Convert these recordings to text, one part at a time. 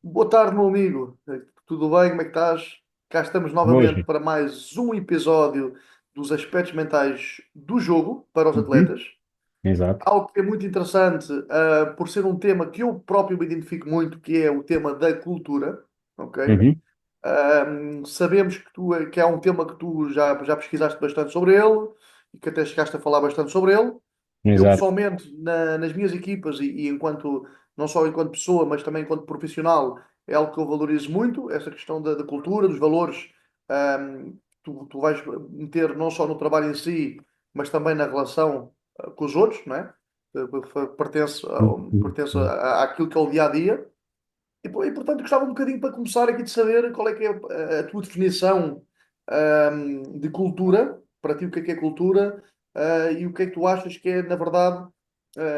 Boa tarde, meu amigo. Tudo bem? Como é que estás? Cá estamos novamente Hoje. para mais um episódio dos aspectos mentais do jogo para os Uhum. atletas. Exato. Algo que é muito interessante, por ser um tema que eu próprio me identifico muito, que é o tema da cultura, ok? Uhum. Sabemos que é um tema que tu já pesquisaste bastante sobre ele e que até chegaste a falar bastante sobre ele. Eu Exato. pessoalmente, nas minhas equipas e enquanto, não só enquanto pessoa, mas também enquanto profissional, é algo que eu valorizo muito, essa questão da cultura, dos valores, tu vais meter não só no trabalho em si, mas também na relação com os outros, não é? Pertence Uhum. àquilo que é o dia a dia. Portanto, gostava um bocadinho para começar aqui de saber qual é que é a tua definição, de cultura, para ti o que é cultura, e o que é que tu achas que é, na verdade,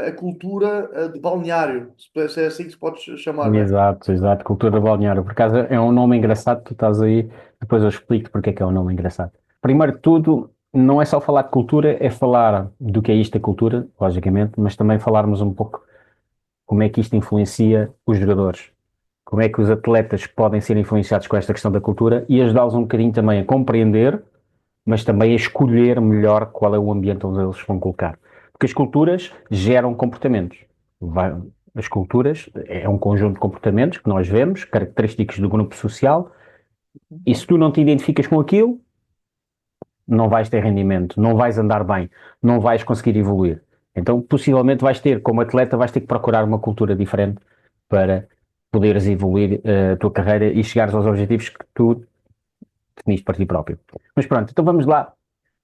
a cultura, de balneário, se é assim que se pode chamar, não é? Exato, exato. Cultura balneário. Por acaso é um nome engraçado, tu estás aí, depois eu explico porque é que é um nome engraçado. Primeiro de tudo, não é só falar de cultura, é falar do que é isto a cultura, logicamente, mas também falarmos um pouco como é que isto influencia os jogadores. Como é que os atletas podem ser influenciados com esta questão da cultura e ajudá-los um bocadinho também a compreender, mas também a escolher melhor qual é o ambiente onde eles vão colocar. Porque as culturas geram comportamentos. As culturas é um conjunto de comportamentos que nós vemos, característicos do grupo social, e se tu não te identificas com aquilo, não vais ter rendimento, não vais andar bem, não vais conseguir evoluir. Então, possivelmente vais ter, como atleta, vais ter que procurar uma cultura diferente para poderes evoluir a tua carreira e chegares aos objetivos que tu definiste para ti próprio. Mas pronto, então vamos lá.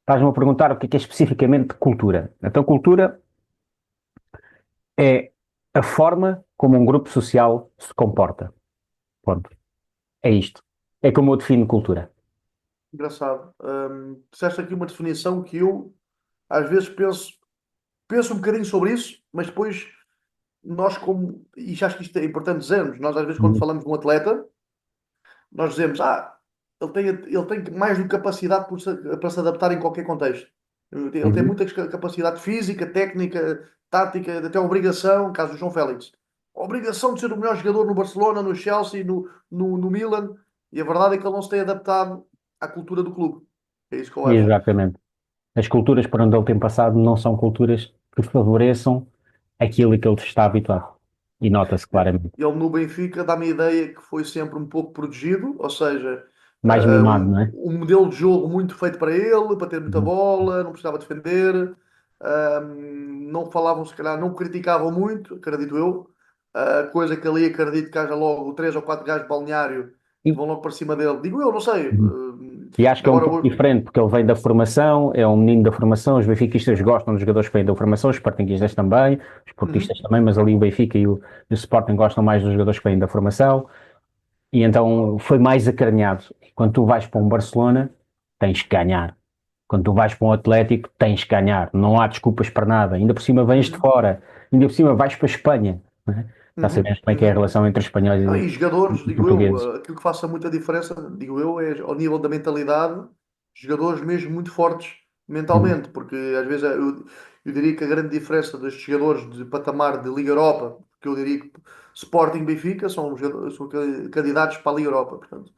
Estás-me a perguntar o que é especificamente cultura. Então, cultura é a forma como um grupo social se comporta. Ponto. É isto. É como eu defino cultura. Engraçado. Disseste aqui uma definição que eu, às vezes, penso um bocadinho sobre isso, mas depois nós, e acho que isto é importante dizermos, nós, às vezes, quando Uhum. falamos de um atleta, nós dizemos, ele tem mais do que capacidade para se adaptar em qualquer contexto. Ele tem Uhum. muita capacidade física, técnica, tática, até obrigação, caso do João Félix. A obrigação de ser o melhor jogador no Barcelona, no Chelsea, no Milan, e a verdade é que ele não se tem adaptado à cultura do clube. É isso que eu acho. Exatamente. As culturas por onde ele tem passado não são culturas que favoreçam aquilo que ele está habituado. E nota-se claramente. Ele no Benfica dá-me a ideia que foi sempre um pouco protegido, ou seja, Mais mimado, não é? um modelo de jogo muito feito para ele, para ter muita Uhum. bola, não precisava defender, não falavam, se calhar, não criticavam muito, acredito eu, coisa que ali acredito que haja logo três ou quatro gajos de balneário E, que vão logo para cima dele. Digo eu, não sei. uhum. E acho que é um Agora, pouco diferente, porque ele vem da formação, é um menino da formação, os benfiquistas gostam dos jogadores que vêm da formação, os sportinguistas também, os portistas uhum. também, mas ali o Benfica e o Sporting gostam mais dos jogadores que vêm da formação, e então foi mais acarinhado. Quando tu vais para um Barcelona, tens que ganhar. Quando tu vais para um Atlético, tens que ganhar. Não há desculpas para nada. Ainda por cima vens de Uhum. fora, ainda por cima vais para a Espanha, né? Já Uhum. sabemos como é que é a Uhum. relação entre espanhóis Não, e jogadores, e digo portugueses. eu, aquilo que faça muita diferença, digo eu, é ao nível da mentalidade, jogadores mesmo muito fortes Uhum. mentalmente, porque às vezes eu diria que a grande diferença destes jogadores de patamar de Liga Europa, que eu diria que Sporting e Benfica são candidatos para a Liga Europa, portanto.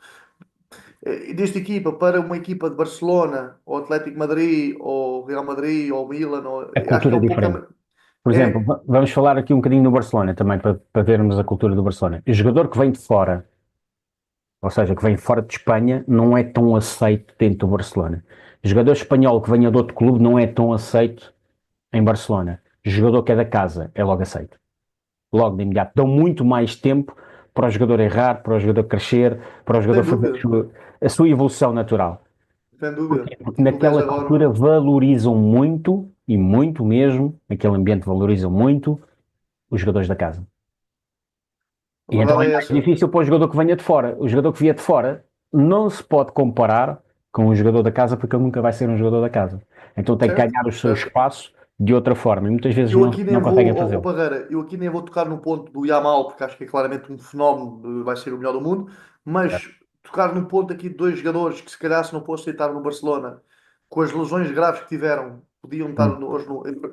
Desta equipa para uma equipa de Barcelona, ou Atlético Madrid, ou Real Madrid, ou Milan, A acho que cultura é é um pouco diferente. também. Por exemplo, É. vamos falar aqui um bocadinho do Barcelona também, para vermos a cultura do Barcelona. O jogador que vem de fora, ou seja, que vem fora de Espanha, não é tão aceito dentro do Barcelona. O jogador espanhol que venha de outro clube não é tão aceito em Barcelona. O jogador que é da casa é logo aceito. Logo de imediato. Dão muito mais tempo para o jogador errar, para o jogador crescer, para o jogador Sem fazer dúvida, a sua evolução natural. sem dúvida, Porquê? Porque porque tu vês naquela agora. cultura valorizam muito, e muito mesmo, naquele ambiente valorizam muito os jogadores da casa. A E então verdade é é mais essa. difícil para o jogador que venha de fora. O jogador que vier de fora não se pode comparar com o jogador da casa porque ele nunca vai ser um jogador da casa. Então tem que Certo? ganhar o seu Certo? espaço de outra forma. E muitas vezes Eu aqui nem não vou, conseguem ó fazê-lo. Parreira, eu aqui nem vou tocar no ponto do Yamal, porque acho que é claramente um fenómeno, vai ser o melhor do mundo, mas tocar no ponto aqui de dois jogadores que se calhar se não fossem estar no Barcelona, com as lesões graves que tiveram, podiam estar Hum. hoje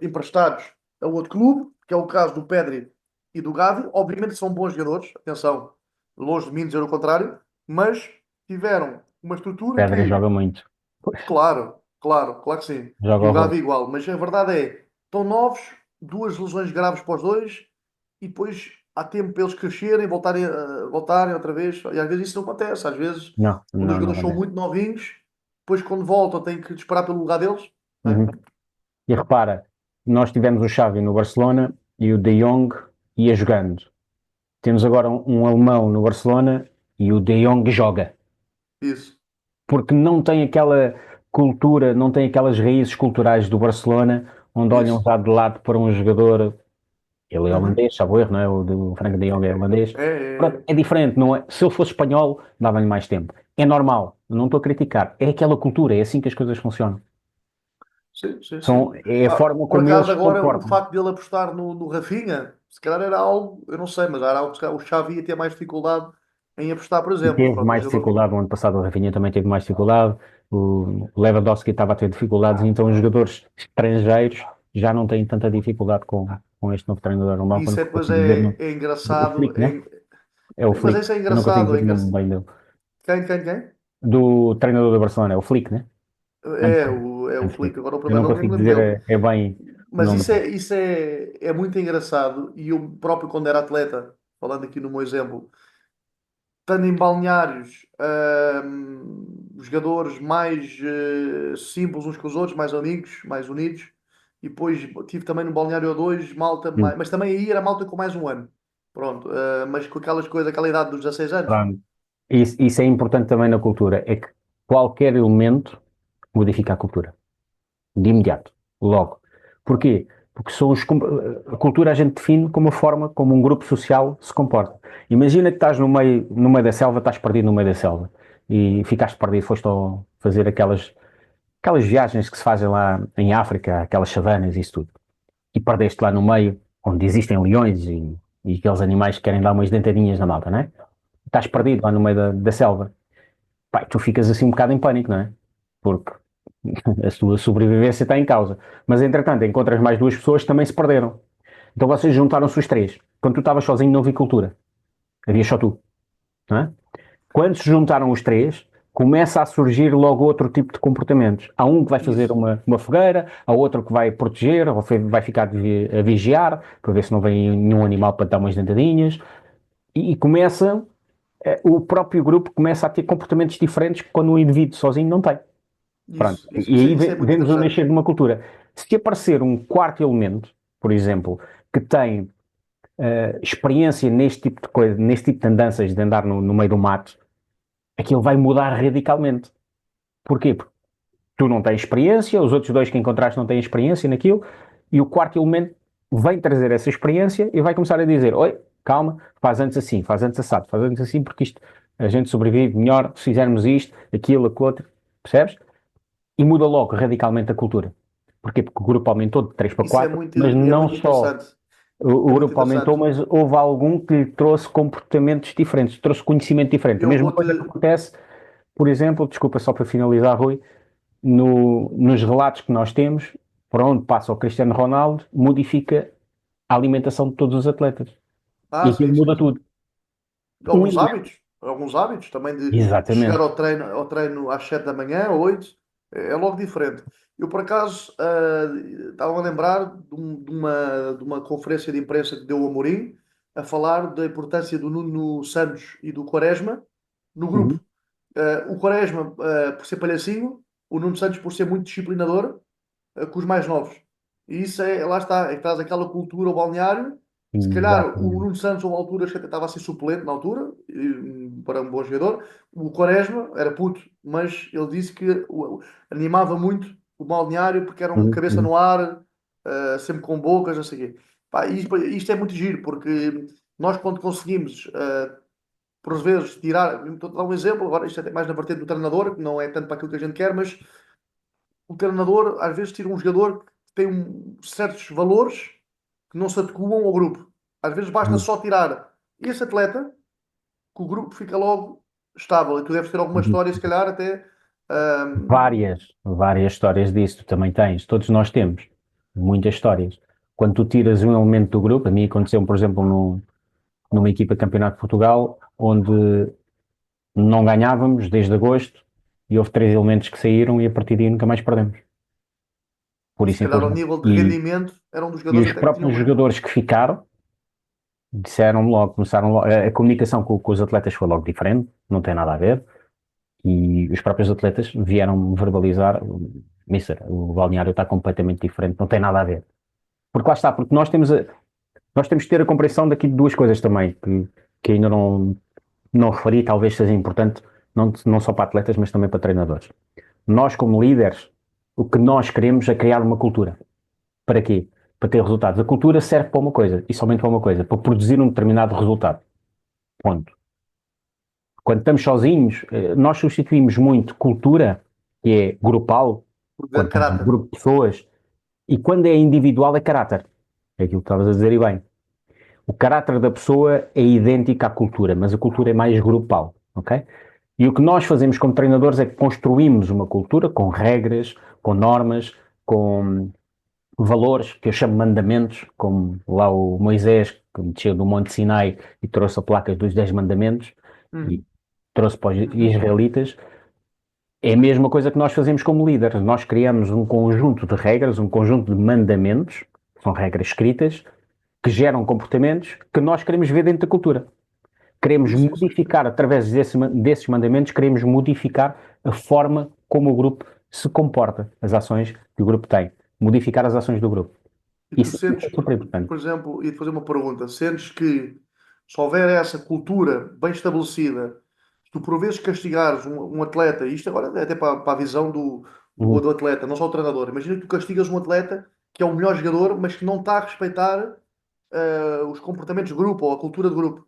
emprestados a outro clube, que é o caso do Pedri e do Gavi. Obviamente são bons jogadores, atenção, longe de mim dizer o contrário, mas tiveram uma estrutura Pedra que, joga muito. Pois, claro que sim, joga horror. jogava igual, mas a verdade é, estão novos, duas lesões graves para os dois, e depois há tempo para eles crescerem, voltarem outra vez, e às vezes isso não acontece, às vezes, Não, quando os não, não jogadores são acontece. muito novinhos, depois quando voltam têm que esperar pelo lugar deles, não é? Uhum. E repara, nós tivemos o Xavi no Barcelona e o De Jong ia jogando. Temos agora um alemão no Barcelona e o De Jong joga. Isso, Porque não tem aquela cultura, não tem aquelas raízes culturais do Barcelona, onde olham isso. já de lado para um jogador, ele é Uhum. holandês, salvo erro, não é? O do Frank de Jong é holandês. É, é, Pronto, é. é diferente, não é? Se ele fosse espanhol, dava-lhe mais tempo. É normal, não estou a criticar. É aquela cultura, é assim que as coisas funcionam. Sim, sim, sim. É a Pá, forma por como eles acaso se agora o comportam. facto dele apostar no Rafinha, se calhar era algo, eu não sei, mas era algo que se calhar o Xavi ia ter mais dificuldade em apostar, por E exemplo. teve Pronto, um mais jogador. dificuldade, o ano passado o Rafinha também teve mais dificuldade, o Lewandowski estava a ter dificuldades, então os jogadores estrangeiros já não têm tanta dificuldade com este novo treinador alemão, que eu Isso não é depois consigo dizer é o engraçado. Flick, né? É o Mas Flick, isso é eu não consigo engraçado. dizer o nome bem dele. Quem? Do treinador do Barcelona, é o Flick, né? Antes, É o antes Flick. disso. Agora o Eu não primeiro nome nem consigo me lembro dizer dele. bem o Mas nome dele. isso é muito engraçado. E eu próprio, quando era atleta, falando aqui no meu exemplo, estando em balneários, os jogadores mais simples uns com os outros, mais amigos, mais unidos. E depois tive também no balneário 2 malta, Hum, mas também aí era malta com mais um ano. Pronto, mas com aquelas coisas, aquela idade dos 16 anos. pronto. Isso é importante também na cultura, é que qualquer elemento modifica a cultura. De imediato, logo. Porquê? Porque a cultura a gente define como a forma como um grupo social se comporta. Imagina que estás no meio da selva, estás perdido no meio da selva e ficaste perdido, fazer aquelas viagens que se fazem lá em África, aquelas savanas e isso tudo. E perdeste lá no meio, onde existem leões e aqueles animais que querem dar umas dentadinhas na malta, não é? Estás perdido lá no meio da selva. Pai, tu ficas assim um bocado em pânico, não é? Porque a sua sobrevivência está em causa. Mas, entretanto, encontras mais duas pessoas que também se perderam. Então vocês juntaram-se os três. Quando tu estavas sozinho, não havia cultura. Havia só tu. Não é? Quando se juntaram os três, começa a surgir logo outro tipo de comportamentos. Há um que vai fazer Isso, uma fogueira, há outro que vai proteger, ou vai ficar a vigiar, para ver se não vem nenhum animal para dar umas dentadinhas. E começa, o próprio grupo começa a ter comportamentos diferentes que quando o indivíduo sozinho não tem. Pronto. isso, isso, E isso, é aí isso é muito vemos o interessante. nascer de uma cultura. Se aparecer um quarto elemento, por exemplo, que tem experiência neste tipo de coisa, neste tipo de andanças de andar no meio do mato, aquilo vai mudar radicalmente. Porquê? Porque tu não tens experiência, os outros dois que encontraste não têm experiência naquilo, e o quarto elemento vem trazer essa experiência e vai começar a dizer: Oi, calma, faz antes assim, faz antes assado, faz antes assim, porque isto a gente sobrevive melhor se fizermos isto, aquilo, aquilo outro, percebes? E muda logo radicalmente a cultura. Porquê? Porque o grupo aumentou de 3 para Isso 4, mas é não muito só interessante. o É muito grupo aumentou, interessante. mas houve algum que lhe trouxe comportamentos diferentes, trouxe conhecimento diferente. A Eu mesma vou-te. coisa que acontece, por exemplo, desculpa só para finalizar, Rui, nos relatos que nós temos, por onde passa o Cristiano Ronaldo, modifica a alimentação de todos os atletas. E Ah, aquilo sim, sim, muda sim. tudo. Um elemento. Alguns hábitos também de chegar Exatamente. ao treino às 7 da manhã, ou 8, é logo diferente. Eu, por acaso, estava a lembrar de uma conferência de imprensa que deu o Amorim a falar da importância do Nuno Santos e do Quaresma no grupo. Uhum. O Quaresma, por ser palhacinho, o Nuno Santos por ser muito disciplinador, com os mais novos. E isso lá está, é que traz aquela cultura ao balneário. Se calhar o Exatamente. Nuno Santos, a uma altura, acho que até estava a ser suplente na altura, para um bom jogador. O Quaresma era puto, mas ele disse que animava muito o balneário porque era um Uhum. cabeça Uhum. no ar, sempre com bocas, não sei o quê. Pá, isto é muito giro, porque nós, quando conseguimos, por vezes, tirar. Estou a dar um exemplo, agora isto é até mais na vertente do treinador, que não é tanto para aquilo que a gente quer, mas o treinador às vezes tira um jogador que tem certos valores que não se adequam ao grupo. Às vezes basta Uhum. só tirar esse atleta que o grupo fica logo estável. E tu deves ter alguma Uhum. história, se calhar, até. Várias histórias disso, tu também tens, todos nós temos, muitas histórias. Quando tu tiras um elemento do grupo, a mim aconteceu, por exemplo, numa equipa de Campeonato de Portugal, onde não ganhávamos desde agosto e houve 3 elementos que saíram e a partir daí nunca mais perdemos. Pura e Se calhar ao simplesmente. nível de rendimento era um dos E jogadores os até que tinham próprios mais. jogadores que ficaram disseram logo, começaram logo, a comunicação com os atletas foi logo diferente, não tem nada a ver. E os próprios atletas vieram verbalizar, Mister, o balneário está completamente diferente, não tem nada a ver. Porque lá está, porque nós temos que ter a compreensão daqui de duas coisas também, que ainda não referi, talvez seja importante, não só para atletas, mas também para treinadores. Nós, como líderes, o que nós queremos é criar uma cultura. Para quê? Para ter resultados. A cultura serve para uma coisa, e somente para uma coisa, para produzir um determinado resultado. Ponto. Quando estamos sozinhos, nós substituímos muito cultura, que é grupal, Por quando ver estamos um caráter. grupo de pessoas, e quando é individual é caráter. É aquilo que estavas a dizer e bem. O caráter da pessoa é idêntico à cultura, mas a cultura é mais grupal, ok? E o que nós fazemos como treinadores é que construímos uma cultura com regras, com normas, com valores, que eu chamo mandamentos, como lá o Moisés, que desceu do Monte Sinai e trouxe a placa dos 10 mandamentos e Uhum. trouxe para os Uhum. israelitas. É a mesma coisa que nós fazemos como líderes. Nós criamos um conjunto de regras, um conjunto de mandamentos, são regras escritas, que geram comportamentos que nós queremos ver dentro da cultura. Queremos Sim, sim, sim. modificar, através desses mandamentos, queremos modificar a forma como o grupo se comporta, as ações que o grupo tem, modificar as ações do grupo. E tu Isso sentes, é super importante. por exemplo, e te fazer uma pergunta, sentes que se houver essa cultura bem estabelecida, se tu por vezes castigares um atleta, e isto agora é até para a visão Uhum. do atleta, não só o treinador, imagina que tu castigas um atleta que é o melhor jogador, mas que não está a respeitar os comportamentos de grupo ou a cultura de grupo.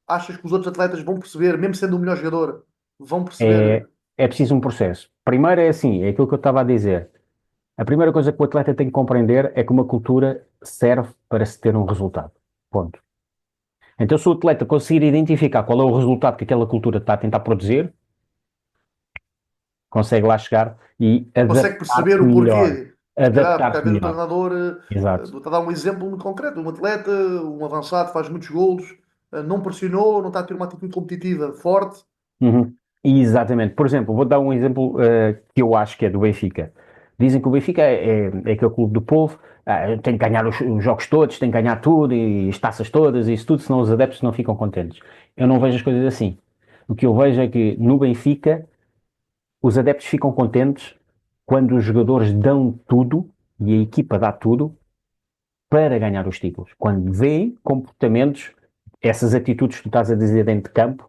Achas que os outros atletas vão perceber, mesmo sendo o melhor jogador, vão É, perceber? é preciso um processo. Primeiro é assim, é aquilo que eu estava a dizer. A primeira coisa que o atleta tem que compreender é que uma cultura serve para se ter um resultado. Ponto. Então, se o atleta conseguir identificar qual é o resultado que aquela cultura está a tentar produzir, consegue lá chegar e Consegue adaptar-se perceber o melhor. porquê. Se calhar, porque Adaptar-se às vezes o melhor. treinador, Exato. está a dar um exemplo muito concreto, um atleta, um avançado, faz muitos golos, não pressionou, não está a ter uma atitude competitiva forte. Uhum. Exatamente. Por exemplo, vou dar um exemplo que eu acho que é do Benfica. Dizem que o Benfica é aquele clube do povo, tem que ganhar os jogos todos, tem que ganhar tudo e as taças todas e isso tudo, senão os adeptos não ficam contentes. Eu não vejo as coisas assim. O que eu vejo é que no Benfica os adeptos ficam contentes quando os jogadores dão tudo e a equipa dá tudo para ganhar os títulos. Quando vêem comportamentos, essas atitudes que tu estás a dizer dentro de campo,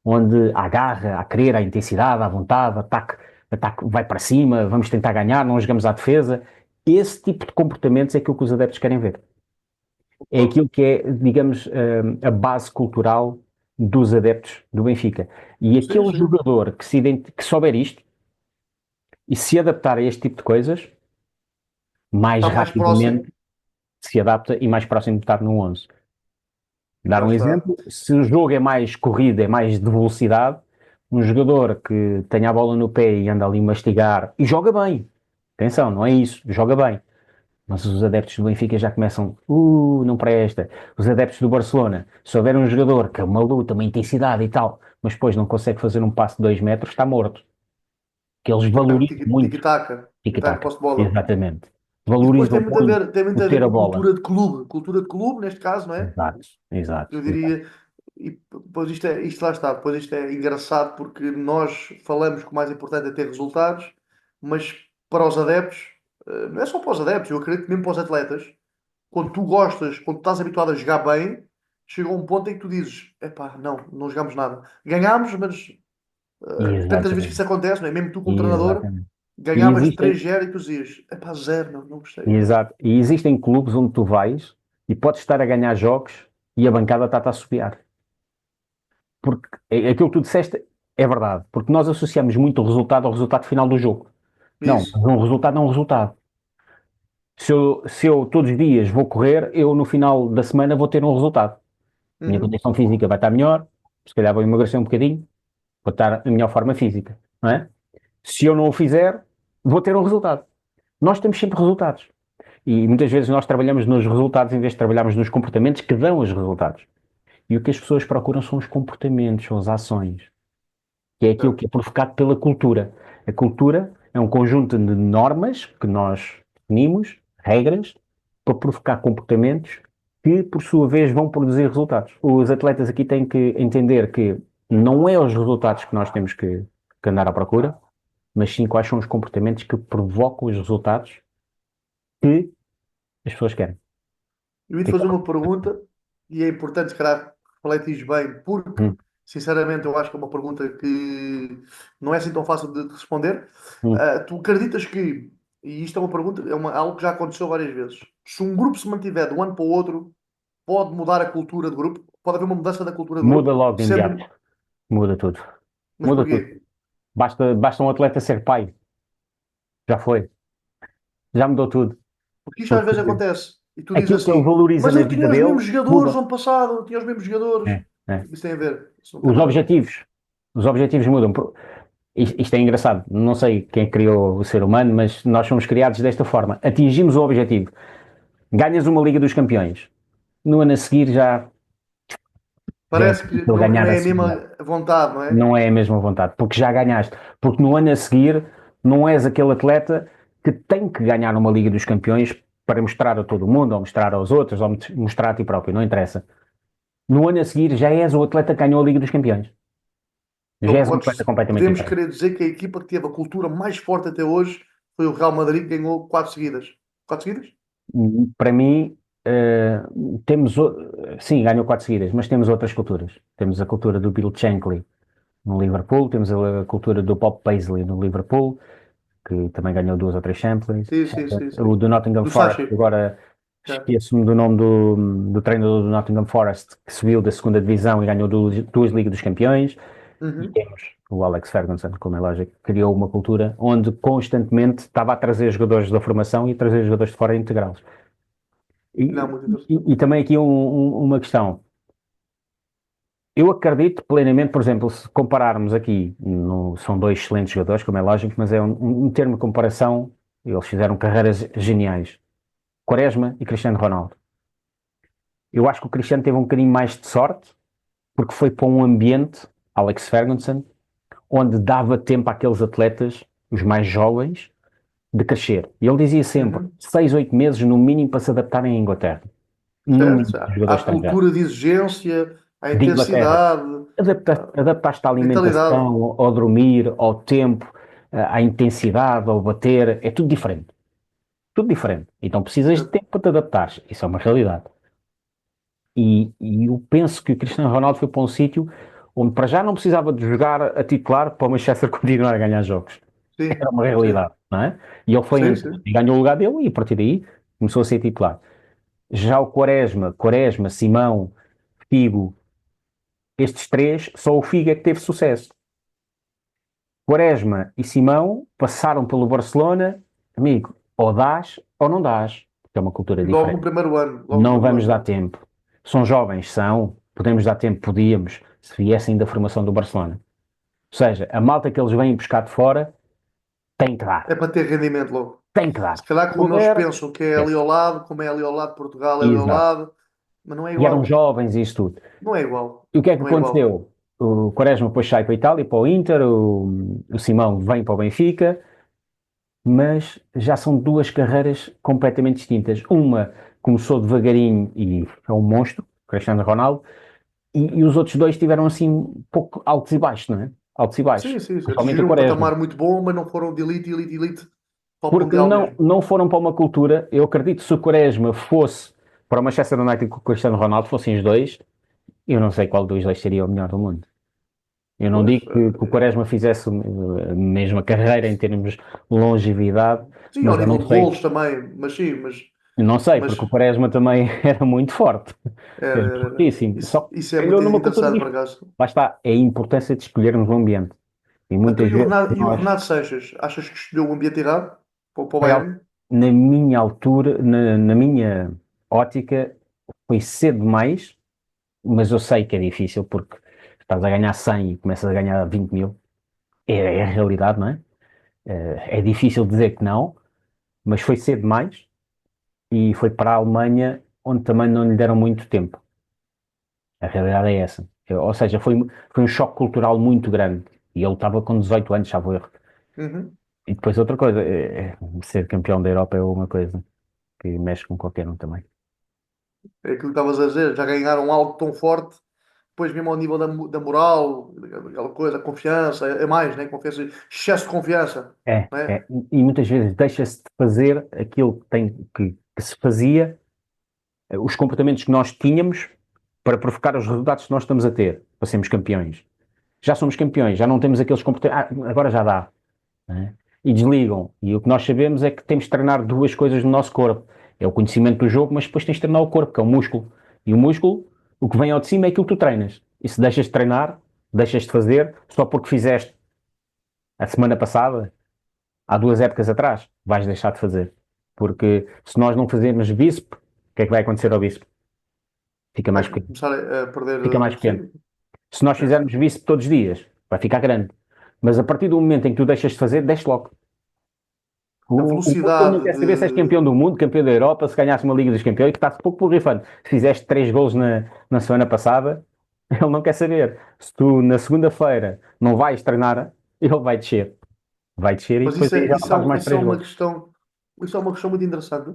onde há garra, há querer, há intensidade, há vontade, ataque, ataque vai para cima, vamos tentar ganhar, não jogamos à defesa. Esse tipo de comportamentos é aquilo que os adeptos querem ver. É aquilo que é, digamos, a base cultural dos adeptos do Benfica. E Sim, aquele sim. jogador que souber isto e se adaptar a este tipo de coisas, mais Está mais próximo. rapidamente se adapta e mais próximo de estar no 11. Dar Já um está. exemplo, se o jogo é mais corrida, é mais de velocidade, um jogador que tenha a bola no pé e anda ali a mastigar e joga bem. Atenção, não é isso, joga bem. Mas os adeptos do Benfica já começam, não presta. Os adeptos do Barcelona, se houver um jogador que é uma luta, uma intensidade e tal, mas depois não consegue fazer um passo de 2 metros, está morto. Que eles valorizam muito Tiki-taka. Tiki-taka, tic-tac. posse de bola. Exatamente. E depois Valorizam muito tem muito o a ver ter a com bola. cultura de clube, neste caso, não é? Exato, exato, Eu exato. diria, e depois isto lá está, depois isto é engraçado porque nós falamos que o mais importante é ter resultados, mas para os adeptos, não é só para os adeptos, eu acredito que mesmo para os atletas, quando tu gostas, quando tu estás habituado a jogar bem, chega um ponto em que tu dizes, epá, não jogamos nada. Ganhámos, mas tantas vezes que Exatamente. isso acontece, não é? Mesmo tu como treinador, Exatamente. E ganhavas existem, 3-0 e tu dizias, epá, 0, não gostei. exato, e existem clubes onde tu vais e podes estar a ganhar jogos e a bancada está-te a assobiar. Porque aquilo que tu disseste é verdade, porque nós associamos muito o resultado ao resultado final do jogo. Não, Isso. um resultado é um resultado. Se eu todos os dias vou correr, eu no final da semana vou ter um resultado. Minha Uhum. condição física vai estar melhor, se calhar vou emagrecer um bocadinho, vou estar em melhor forma física, não é? Se eu não o fizer, vou ter um resultado. Nós temos sempre resultados. E muitas vezes nós trabalhamos nos resultados em vez de trabalharmos nos comportamentos que dão os resultados. E o que as pessoas procuram são os comportamentos, são as ações, que é aquilo que Certo. é provocado pela cultura. A cultura é um conjunto de normas que nós definimos, regras, para provocar comportamentos que, por sua vez, vão produzir resultados. Os atletas aqui têm que entender que não é os resultados que nós temos que andar à procura, mas sim quais são os comportamentos que provocam os resultados que as pessoas querem. Eu ia te fazer Fica- uma pergunta e é importante, se calhar, refletires bem, porque, Hum, sinceramente, eu acho que é uma pergunta que não é assim tão fácil de responder. hum. Tu acreditas que, e isto é uma pergunta, algo que já aconteceu várias vezes, se um grupo se mantiver de um ano para o outro, pode mudar a cultura do grupo? Pode haver uma mudança da cultura do Muda grupo? logo de imediato. Sendo, Muda tudo. mas Muda tudo. porquê? Basta um atleta ser pai. Já foi. Já mudou tudo. Porque isto às Porque vezes acontece. E tu dizes aquilo que ele assim, valoriza mas na eu vida tinha os dele mesmos jogadores muda. no ano passado, tinha os mesmos jogadores. É, é. Isso tem a ver. Isso não tem Os nada a ver. objetivos. Os objetivos mudam. Isto é engraçado. Não sei quem criou o ser humano, mas nós somos criados desta forma. Atingimos o objetivo. Ganhas uma Liga dos Campeões. No ano a seguir já é Parece que difícil não ganhar a é a segunda. mesma vontade, não é? Não é a mesma vontade, porque já ganhaste. Porque no ano a seguir não és aquele atleta que tem que ganhar uma Liga dos Campeões para mostrar a todo o mundo, ou mostrar aos outros, ou mostrar a ti próprio, não interessa. No ano a seguir já és o atleta que ganhou a Liga dos Campeões. Já Então és um atleta completamente podemos diferente. querer dizer que a equipa que teve a cultura mais forte até hoje foi o Real Madrid, que ganhou quatro seguidas. Quatro seguidas? Para mim, eh, temos, sim, ganhou quatro seguidas, mas temos outras culturas. Temos a cultura do Bill Shankly no Liverpool, temos a cultura do Bob Paisley no Liverpool, que também ganhou duas ou três Champions. Sim, sim, sim, O sim. do Nottingham Do Forest, Sachi. agora É. esqueço-me do nome do treinador do Nottingham Forest, que subiu da segunda divisão e ganhou duas Ligas dos Campeões. E Uhum. temos o Alex Ferguson, como é lógico, que criou uma cultura onde constantemente estava a trazer jogadores da formação e a trazer jogadores de fora e integrá-los. Não, E, muito interessante. e também aqui uma questão. Eu acredito plenamente, por exemplo, se compararmos aqui, são dois excelentes jogadores, como é lógico, mas é um termo de comparação, eles fizeram carreiras geniais. Quaresma e Cristiano Ronaldo. Eu acho que o Cristiano teve um bocadinho mais de sorte, porque foi para um ambiente, Alex Ferguson, onde dava tempo àqueles atletas, os mais jovens, de crescer. E ele dizia sempre, Uhum. 6, 8 meses no mínimo para se adaptarem à Inglaterra. No Certo, mínimo, certo. jogador Há estrangeiro. cultura de exigência, há De Inglaterra. intensidade, Adaptaste à mentalidade. alimentação, ao dormir, ao tempo, à intensidade, ao bater, é tudo diferente. Tudo diferente. Então precisas de Certo. tempo para te adaptares. Isso é uma realidade. E eu penso que o Cristiano Ronaldo foi para um sítio onde para já não precisava de jogar a titular para o Manchester continuar a ganhar jogos. Era Sim, uma sim, realidade, não é? E ele sim, foi sim. e ganhou o lugar dele e a partir daí começou a ser titular. Já o Quaresma, Simão, Figo, estes três, só o Figo é que teve sucesso. Quaresma e Simão passaram pelo Barcelona, amigo, ou dás ou não dás, porque é uma cultura E logo no diferente. primeiro ano, logo no Não primeiro vamos ano. dar tempo. São jovens, são, podemos dar tempo, podíamos, se viessem da formação do Barcelona. Ou seja, a malta que eles vêm buscar de fora tem que dar, É para ter rendimento logo. tem que Se dar. calhar como eles Poder, pensam que é ali esquece. ao lado, como é ali ao lado, Portugal é ali ao Exato. lado, mas não é E eram igual. jovens e isso tudo. Não é igual. E o que é que Não é igual. aconteceu? O Quaresma depois sai para a Itália, para o Inter, o Simão vem para o Benfica, mas já são duas carreiras completamente distintas. Uma começou devagarinho e é um monstro, Cristiano Ronaldo, e os outros dois tiveram assim um pouco altos e baixos, não é? Altos e baixos. Sim, sim, sim. Principalmente o Atingiram um Quaresma. patamar muito bom, mas não foram de elite, elite, elite para o Porque Mundial mesmo. não foram para uma cultura. Eu acredito que se o Quaresma fosse para o Manchester United com o Cristiano Ronaldo, fossem os dois, eu não sei qual dos dois seria o melhor do mundo. Eu não Pois, digo que o Quaresma fizesse a mesma carreira em termos de longevidade, sim, mas ao eu nível não de sei. golos também, mas sim, Eu não sei, mas porque o Quaresma também era muito forte. Era fortíssimo. Só que isso é muito calhou numa cultura interessante por diferente. acaso. Lá está, é a importância de escolhermos o ambiente. E Então, muitas vezes E o nós, Renato Sanches, achas que escolheu o ambiente errado para o foi Bayern? na minha altura, na minha ótica, foi cedo demais, mas eu sei que é difícil porque estás a ganhar 100 e começas a ganhar 20 mil. É a realidade, não é? É difícil dizer que não, mas foi cedo demais e foi para a Alemanha, onde também não lhe deram muito tempo. A realidade é essa. Ou seja, foi um choque cultural muito grande. E ele estava com 18 anos, salvo erro. Uhum. E depois outra coisa, ser campeão da Europa é uma coisa que mexe com qualquer um também. É aquilo que estavas a dizer, já ganharam algo tão forte, depois mesmo ao nível da moral, aquela coisa, a confiança, é mais, né? Confiança, excesso de confiança, né? E muitas vezes deixa-se de fazer aquilo que se fazia, os comportamentos que nós tínhamos para provocar os resultados que nós estamos a ter, para sermos campeões. Já somos campeões, já não temos aqueles comportamentos, agora já dá, né? E desligam. E o que nós sabemos é que temos de treinar duas coisas no nosso corpo. É o conhecimento do jogo, mas depois tens de treinar o corpo, que é o músculo. E o músculo, o que vem ao de cima é aquilo que tu treinas. E se deixas de treinar, deixas de fazer, só porque fizeste a semana passada, há 2 épocas atrás, vais deixar de fazer. Porque se nós não fazermos bíceps, o que é que vai acontecer ao bíceps? Fica mais Vais pequeno. começar a perder, Fica mais pequeno. sim, Se nós é. fizermos bíceps todos os dias, vai ficar grande. Mas a partir do momento em que tu deixas de fazer, deixa logo. A O mundo não velocidade quer saber se és campeão do mundo, campeão da Europa, se ganhaste uma Liga dos Campeões, que está-se pouco borrifando. Se fizeste 3 gols na semana passada, ele não quer saber. Se tu na segunda-feira não vais treinar, ele vai descer. Vai descer e mas depois aí já não faz mais isso é três uma gols. questão, isso é uma questão muito interessante,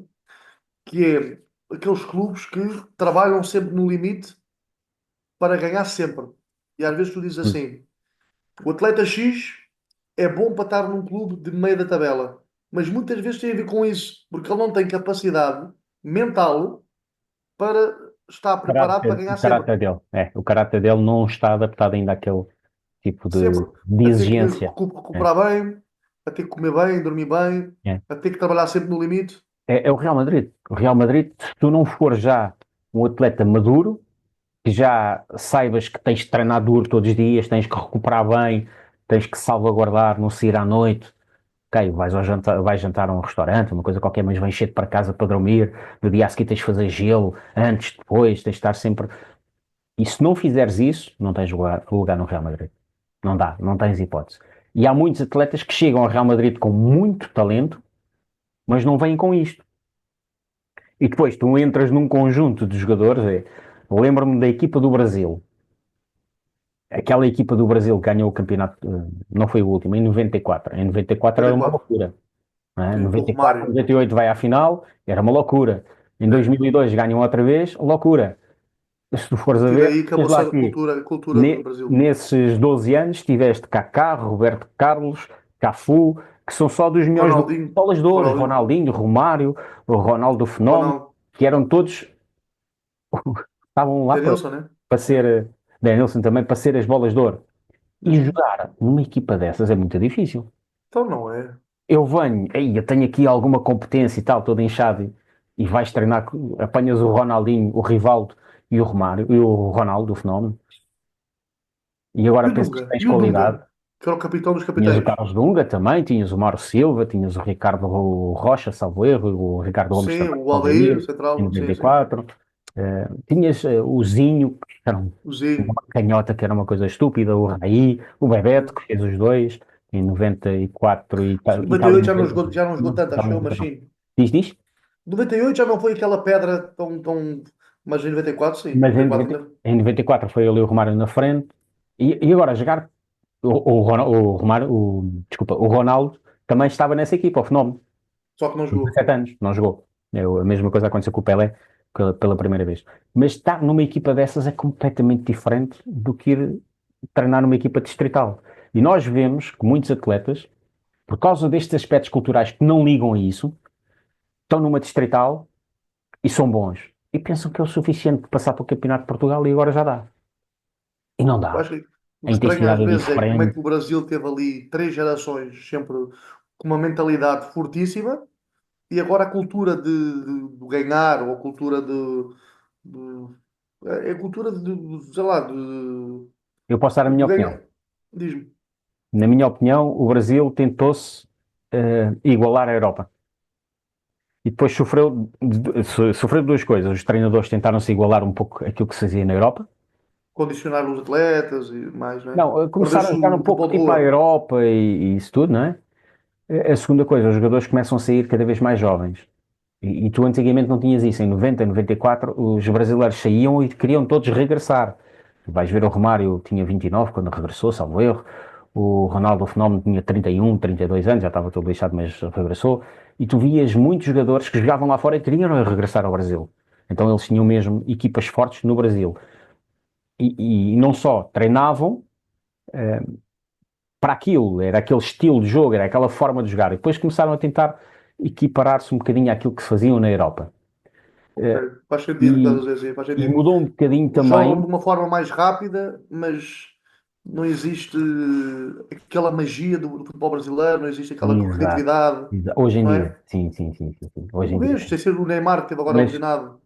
que é aqueles clubes que trabalham sempre no limite para ganhar sempre. E às vezes tu dizes Hum. assim, o atleta X é bom para estar num clube de meio da tabela, mas muitas vezes tem a ver com isso, porque ele não tem capacidade mental para estar preparado para ganhar O sempre. caráter dele, o caráter dele não está adaptado ainda àquele tipo Sempre de a ter que exigência. É, recuperar bem, a ter que comer bem, dormir bem, é. a ter que trabalhar sempre no limite. É o Real Madrid. O Real Madrid, se tu não for já um atleta maduro, que já saibas que tens de treinar duro todos os dias, tens que recuperar bem, tens que salvaguardar, não sair à noite. Ok, vais jantar a um restaurante, uma coisa qualquer, mas vens cedo para casa para dormir. No dia a seguir tens de fazer gelo, antes, depois, tens de estar sempre. E se não fizeres isso, não tens lugar no Real Madrid. Não dá, não tens hipótese. E há muitos atletas que chegam ao Real Madrid com muito talento, mas não vêm com isto. E depois tu entras num conjunto de jogadores. Lembro-me da equipa do Brasil. Aquela equipa do Brasil que ganhou o campeonato, não foi o último, em 94. Em 94 era uma 94. loucura. Não é? Sim, com o 94, Romário. 98 vai à final, era uma loucura. Em É. 2002 ganham outra vez, loucura. Se tu A fores a partir ver, daí tens acabou-se lá aqui, a cultura do Brasil. nesses 12 anos, tiveste Kaká, Roberto Carlos, Cafu, que são só dos melhores Ronaldinho, bolas de ouro, Ronaldinho, Ronaldinho, Romário, o Ronaldo Fenómeno, Ronaldo, que eram todos, estavam lá Denilson, né? para É. ser, Denilson também, para ser as bolas de ouro. E Uhum. jogar numa equipa dessas é muito difícil. Então não é. Eu venho, ei, eu tenho aqui alguma competência e tal, todo inchado, e vais treinar, apanhas o Ronaldinho, o Rivaldo e o Romário, e o Ronaldo, o fenómeno, e agora pensas que tens E o Dunga, qualidade. que era o capitão dos Tinhas o capitães. Carlos Dunga também, tinhas o Mauro Silva, tinhas o Ricardo Rocha, salvo erro, o Ricardo Gomes Sim, também, o salvo Aldair, erro, em central, sim, sim. 94. Tinhas o Zinho, que era O uma Zinho. canhota que era uma coisa estúpida, o Raí, o Bebeto, É. que fez os dois, em 94 Sim, e tal. 98 já não jogou tanto, acho eu, mas Não. sim. Diz? 98 já não foi aquela pedra tão. Mas em 94, sim. Mas 94 ainda. em 94 foi ali o Romário na frente. E agora jogar o Romário, desculpa, o Ronaldo também estava nessa equipa, o fenómeno. Só que não Com jogou. 17 anos, não jogou. A mesma coisa aconteceu com o Pelé pela primeira vez. Mas estar numa equipa dessas é completamente diferente do que ir treinar numa equipa distrital. E nós vemos que muitos atletas, por causa destes aspectos culturais que não ligam a isso, estão numa distrital e são bons. E pensam que é o suficiente para passar para o Campeonato de Portugal e agora já dá. E não Eu dá. acho que o A estranho às intensidade é vezes é como é diferente. que o Brasil teve ali 3 gerações sempre com uma mentalidade fortíssima e agora a cultura de ganhar ou a cultura é a cultura sei lá, Eu posso dar a de minha opinião. ganhar. Diz-me. Na minha opinião, o Brasil tentou-se igualar a Europa. E depois sofreu duas coisas. Os treinadores tentaram se igualar um pouco aquilo que se fazia na Europa. Condicionar os atletas e mais, né? Não, começaram a Perdeu-se jogar um o pouco futebol de tipo a rua. Europa e isso tudo, não é? A segunda coisa, os jogadores começam a sair cada vez mais jovens. E tu antigamente não tinhas isso. Em 90, 94, os brasileiros saíam e queriam todos regressar. Tu vais ver o Romário tinha 29 quando regressou, salvo erro. O Ronaldo Fenómeno tinha 31, 32 anos, já estava todo lixado, mas regressou. E tu vias muitos jogadores que jogavam lá fora e queriam regressar ao Brasil. Então eles tinham mesmo equipas fortes no Brasil. E não só treinavam para aquilo, era aquele estilo de jogo, era aquela forma de jogar. E depois começaram a tentar equiparar-se um bocadinho àquilo que faziam na Europa. Ok. Eh, Faz sentido o que estás a E, dizer, sim, faz e sentido. mudou um bocadinho Jogam também. de uma forma mais rápida, mas não existe aquela magia do futebol brasileiro, não existe aquela Exato. criatividade, Hoje em não dia, é? sim, sim, sim, sim, sim. Hoje Como em dia. vês, sem ser o Neymar que teve agora Mas, lesionado.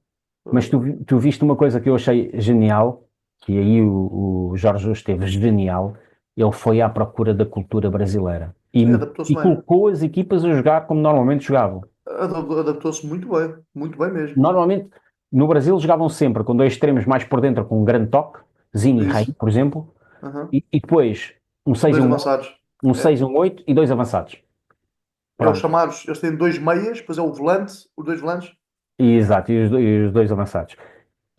mas tu viste uma coisa que eu achei genial, que aí o Jorge Jesus esteve genial, ele foi à procura da cultura brasileira Sim, e adaptou-se bem. colocou as equipas a jogar como normalmente jogavam. Adaptou-se muito bem mesmo. Normalmente, no Brasil, jogavam sempre com dois extremos mais por dentro, com um grande toque, Zini e Rei, Isso. por exemplo, Aham. e depois um 6 Dois um avançados. um É. 6 um 8 e dois avançados. É os Pronto. chamados, eles têm dois meias, depois é o volante, os dois volantes. Exato, e os dois avançados.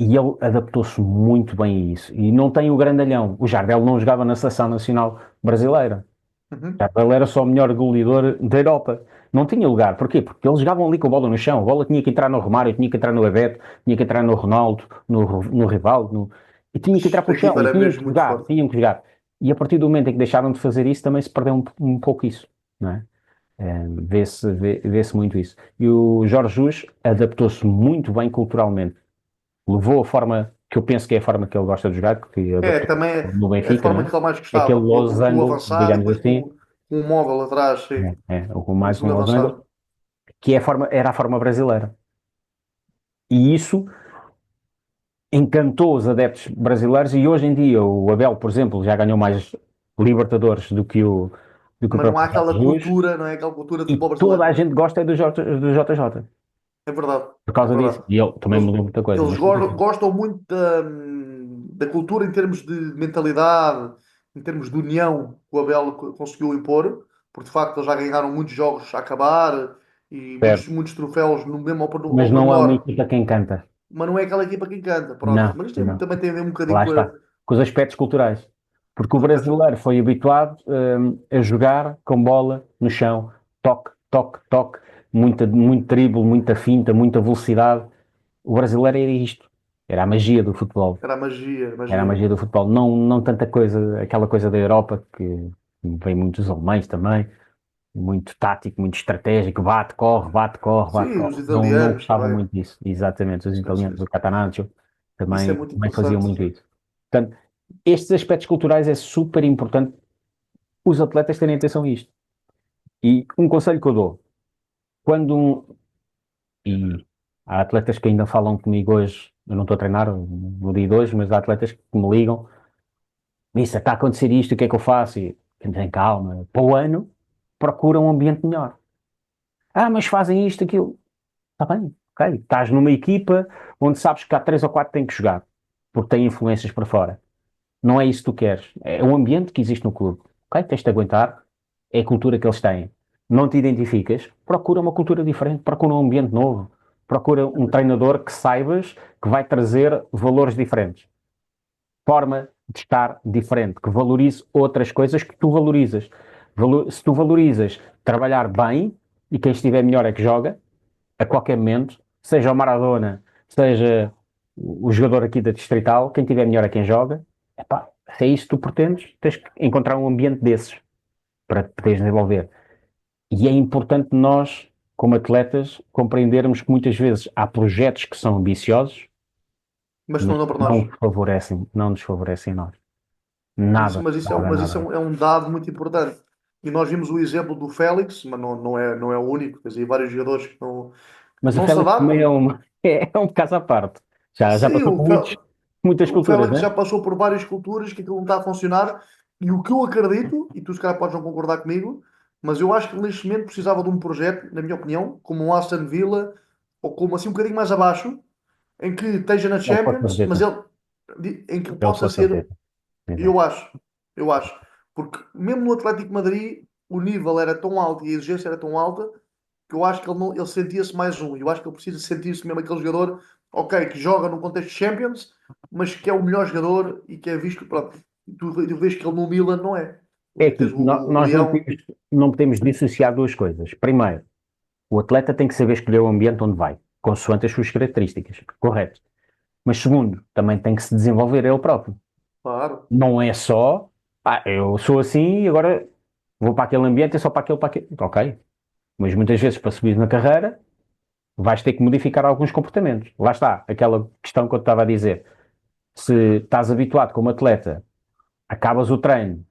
E ele adaptou-se muito bem a isso. E não tem o grandalhão. O Jardel não jogava na seleção nacional brasileira. O Uhum. Jardel era só o melhor goleador da Europa. Não tinha lugar. Porquê? Porque eles jogavam ali com a bola no chão. A bola tinha que entrar no Romário, tinha que entrar no Bebeto, tinha que entrar no Ronaldo, no Rivaldo, e tinha que entrar A pelo chão. equipa E era tinham mesmo que muito jogar, forte. tinham que jogar. E a partir do momento em que deixaram de fazer isso, também se perdeu um pouco isso. Não é? Vê-se muito isso. E o Jorge Jesus adaptou-se muito bem culturalmente. Levou a forma que eu penso que é a forma que ele gosta de jogar, que É, adaptou também no é a Benfica, não forma é? que ele mais Aquele gostava, com o losango, avançado e digamos depois assim, com o móvel atrás, sim, com mais com um o losango, avançado. que é era a forma brasileira. E isso encantou os adeptos brasileiros e hoje em dia o Abel, por exemplo, já ganhou mais Libertadores do que o Mas não há próprio aquela Jorge Jesus cultura, não é? Aquela cultura de e futebol toda brasileiro. a gente gosta do JJ É verdade, por é causa disso. verdade. E ele também Eles, mudou muita coisa, eles mas sim, gostam muito da cultura em termos de mentalidade, em termos de união que o Abel conseguiu impor, porque de facto eles já ganharam muitos jogos a acabar e certo. muitos troféus no mesmo Mas ao não é uma pormenor, equipa que encanta. mas não é aquela equipa que encanta, pronto. Não, Mas isto não. também tem a ver um bocadinho Lá está. Com os aspectos culturais. Porque com o os aspectos. brasileiro foi habituado, a jogar com bola no chão, toque, toque, toque, muito drible, muita finta, muita velocidade. O brasileiro era isto. Era a magia do futebol. Era a magia, a Era a magia. magia do futebol. Não, não tanta coisa, aquela coisa da Europa, que vem muitos alemães também, muito tático, muito estratégico, bate, corre, bate, corre, bate, Sim, os corre. Não, não italianos gostavam também. muito disso. Exatamente. Os Sim, sim, italianos, o sim. Catanaccio, Isso é também, muito também faziam interessante. muito isso. Portanto, estes aspectos culturais é super importante os atletas terem atenção a isto. E um conselho que eu dou, quando e há atletas que ainda falam comigo hoje, eu não estou a treinar no dia de hoje, mas há atletas que me ligam, isso está a acontecer isto, o que é que eu faço? E entrem calma, para o ano procura um ambiente melhor. Ah, mas fazem isto, aquilo. Está bem, ok. Estás numa equipa onde sabes que há três ou quatro que têm que jogar, porque têm influências para fora. Não é isso que tu queres. É o ambiente que existe no clube. Ok? Tens de aguentar. É a cultura que eles têm. Não te identificas? Procura uma cultura diferente. Procura um ambiente novo. Procura um treinador que saibas que vai trazer valores diferentes. Forma de estar diferente. Que valorize outras coisas que tu valorizas. Se tu valorizas trabalhar bem e quem estiver melhor é que joga, a qualquer momento, seja o Maradona, seja o jogador aqui da Distrital, quem tiver melhor é quem joga. Epá, se é isso que tu pretendes, tens que encontrar um ambiente desses para te poderes desenvolver. E é importante nós, como atletas, compreendermos que muitas vezes há projetos que são ambiciosos, Mas mas não dá para nós. não nos favorecem a nós. Isso, Nada, mas isso nada, mas isso nada. é um dado muito importante. E nós vimos o exemplo do Félix, mas não é o único. Quer dizer, vários jogadores que Mas o não se Félix também é adaptam. um caso à parte. Já Sim, passou por muitas O culturas, Félix né? já passou por várias culturas que aquilo não está a funcionar. E o que eu acredito, e tu se calhar podes não concordar comigo, mas eu acho que neste momento precisava de um projeto, na minha opinião, como um Aston Villa, ou como assim um bocadinho mais abaixo, em que esteja na Ele pode Champions, fazer, mas em que ele possa pode ser. fazer. Exato. Eu acho, eu acho. Porque mesmo no Atlético de Madrid o nível era tão alto e a exigência era tão alta porque eu acho que ele, não, ele sentia-se mais um. Eu acho que ele precisa sentir-se mesmo aquele jogador, ok, que joga no contexto de Champions, mas que é o melhor jogador e que é visto, pronto. Tu vês que ele no Milan não é. É Tens aqui, o nós Leão, não podemos dissociar duas coisas. Primeiro, o atleta tem que saber escolher o ambiente onde vai, consoante as suas características, correto. Mas segundo, também tem que se desenvolver ele próprio. claro. Não é só, eu sou assim e agora vou para aquele ambiente, é só para aquele. Ok, mas muitas vezes para subir na carreira vais ter que modificar alguns comportamentos. Lá está, aquela questão que eu estava a dizer. Se estás habituado como atleta, acabas o treino,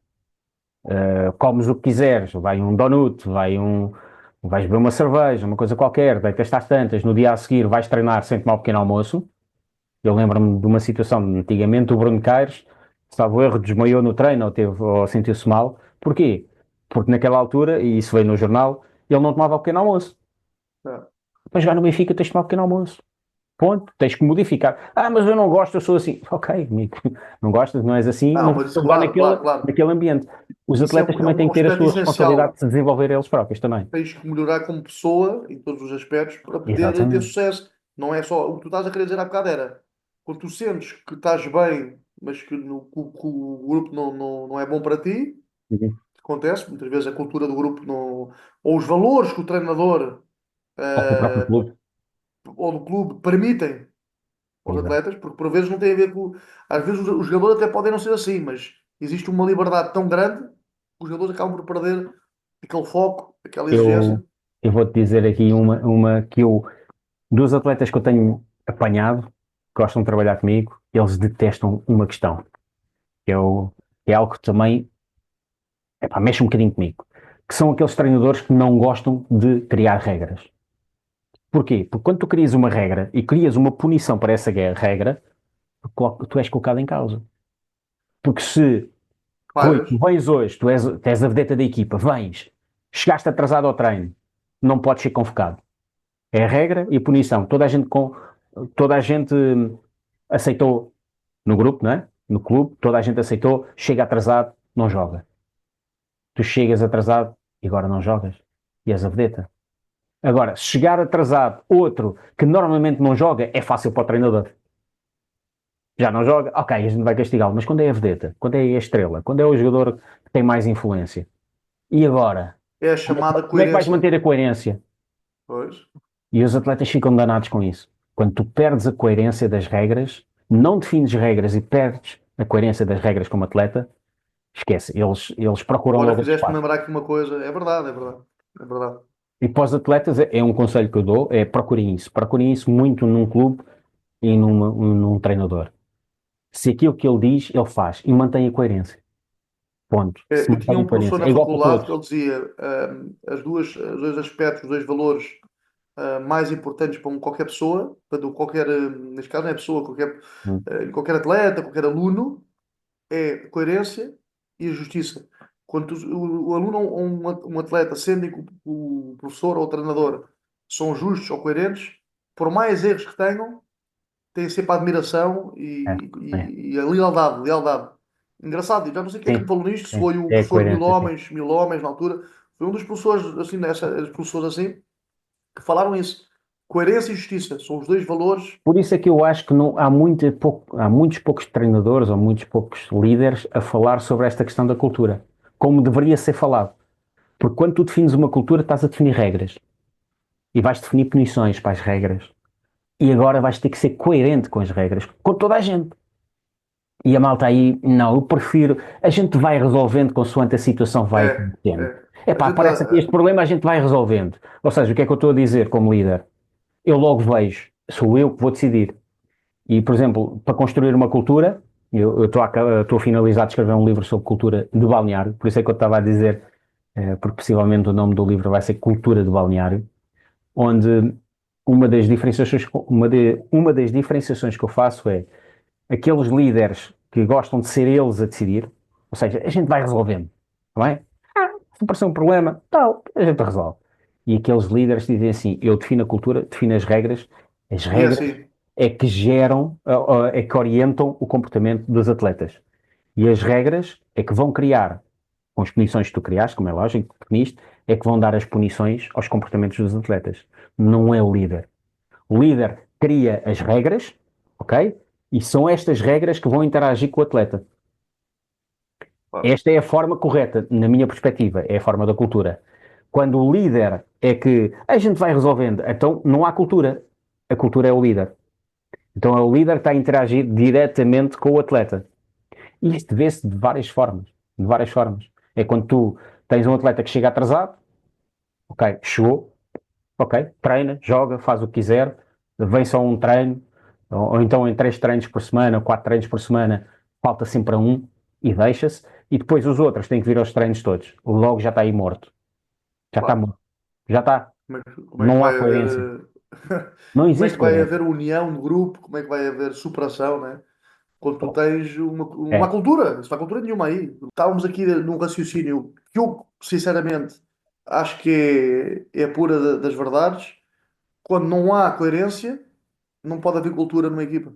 comes o que quiseres, vai um donut, vais beber uma cerveja, uma coisa qualquer, deitas às tantas, no dia a seguir vais treinar sem tomar um pequeno almoço. Eu lembro-me de uma situação, antigamente o Bruno Caires, salvo erro, desmaiou no treino ou sentiu-se mal. Porquê? Porque naquela altura, e isso veio no jornal, ele não tomava o pequeno almoço. É. Para jogar no Benfica tens de tomar o pequeno almoço. Ponto, tens que modificar. Mas eu não gosto, eu sou assim. Ok, amigo, não gostas, não és assim, Não, não vais mas jogar claro, claro, claro. naquele ambiente. Os Isso é, atletas é também um têm que ter a aspecto sua responsabilidade essencial. de se desenvolver eles próprios também. Tens que melhorar como pessoa em todos os aspectos para poder ter Exatamente. sucesso. Não é só o que tu estás a querer dizer há bocado era quando tu sentes que estás bem, mas que, que o grupo não é bom para ti, Uhum. acontece, muitas vezes a cultura do grupo não, ou os valores que o treinador Ou com o próprio eh, clube. ou do clube permitem aos Exato. atletas, porque por vezes não tem a ver com. Às vezes os jogadores até podem não ser assim, mas existe uma liberdade tão grande que os jogadores acabam por perder aquele foco, aquela exigência. Eu, eu vou-te dizer aqui uma que dos atletas que eu tenho apanhado, que gostam de trabalhar comigo, eles detestam uma questão. Eu, é algo que também, mexe um bocadinho comigo. Que são aqueles treinadores que não gostam de criar regras. Porquê? Porque quando tu crias uma regra e crias uma punição para essa regra, tu és colocado em causa. Porque se, Rui, Falhas. tu vens hoje, tu és a vedeta da equipa, vens, chegaste atrasado ao treino, não podes ser convocado. É a regra e a punição. Toda a gente aceitou no grupo, não é? No clube, toda a gente aceitou, chega atrasado, não joga. Tu chegas atrasado e agora não jogas. E és a vedeta. Agora, se chegar atrasado outro que normalmente não joga, é fácil para o treinador. Já não joga, ok, a gente vai castigá-lo. Mas quando é a vedeta, quando é a estrela, quando é o jogador que tem mais influência, e agora? É a Como é que, chamada como é que vais coerência. manter a coerência? Pois. E os atletas ficam danados com isso. Quando tu perdes a coerência das regras, não defines regras e perdes a coerência das regras como atleta, esquece, eles procuram Agora logo outro fizeste-me espaço. lembrar aqui uma coisa. É verdade, é verdade. É verdade. E para os atletas é um conselho que eu dou, é procurem isso muito num clube e num treinador. Se aquilo que ele diz, ele faz e mantém a coerência. Ponto. Se Eu tinha mantém a um professor coerência. É na igual para faculdade que todos. ele dizia os dois aspectos, os dois valores mais importantes para qualquer pessoa, portanto, qualquer, neste caso não é pessoa, Hum. qualquer atleta, qualquer aluno, é a coerência e a justiça. Quando o aluno ou um atleta sentem que o professor ou o treinador são justos ou coerentes, por mais erros que tenham, têm sempre a admiração É, é. e a lealdade, lealdade. Engraçado, eu já não sei quem é que me Sim, falou nisto, se sim. foi o É a professor coerência, sim. Mil Homens na altura, foi um dos professores assim, professores assim, que falaram isso. Coerência e justiça são os dois valores. Por isso é que eu acho que não, há muitos poucos treinadores ou muitos poucos líderes a falar sobre esta questão da cultura, como deveria ser falado. Porque quando tu defines uma cultura, estás a definir regras e vais definir punições para as regras. E agora vais ter que ser coerente com as regras, com toda a gente. E a malta aí, não, eu prefiro. A gente vai resolvendo consoante a situação vai É, acontecendo. é. A Epá, gente, parece que este problema a gente vai resolvendo. Ou seja, o que é que eu estou a dizer como líder? Eu logo vejo, sou eu que vou decidir. E, por exemplo, para construir uma cultura, eu estou a finalizar de escrever um livro sobre cultura de balneário, por isso é que eu estava a dizer, porque possivelmente o nome do livro vai ser Cultura de Balneário, onde uma das diferenciações que eu faço é aqueles líderes que gostam de ser eles a decidir, ou seja, a gente vai resolvendo, não é? Se aparecer um problema, tal, a gente resolve. E aqueles líderes dizem assim: eu defino a cultura, defino as e é regras assim. é que geram, é que orientam o comportamento dos atletas. E as regras é que vão criar, com as condições que tu criaste, como é lógico, que definiste, é que vão dar as punições aos comportamentos dos atletas. Não é o líder. O líder cria as regras, ok? E são estas regras que vão interagir com o atleta. Claro. Esta é a forma correta, na minha perspectiva, é a forma da cultura. Quando o líder é que a gente vai resolvendo, então não há cultura. A cultura é o líder. Então é o líder que está a interagir diretamente com o atleta. E isto vê-se de várias formas. De várias formas. É quando tu tens um atleta que chega atrasado, ok, chegou, ok, treina, joga, faz o que quiser, vem só um treino, ou então em 3 treinos por semana, 4 treinos por semana, falta sempre um e deixa-se, e depois os outros têm que vir aos treinos todos. Logo já está aí morto. Já está Claro. morto. Já está. Como é que Não há vai coerência. haver, Não como é existe que vai coerência. haver união de grupo? Como é que vai haver superação, né? Quando tu Oh, tens uma é. cultura, isso não há cultura nenhuma aí. Estávamos aqui num raciocínio que eu, sinceramente, acho que é a pura das verdades. Quando não há coerência, não pode haver cultura numa equipa.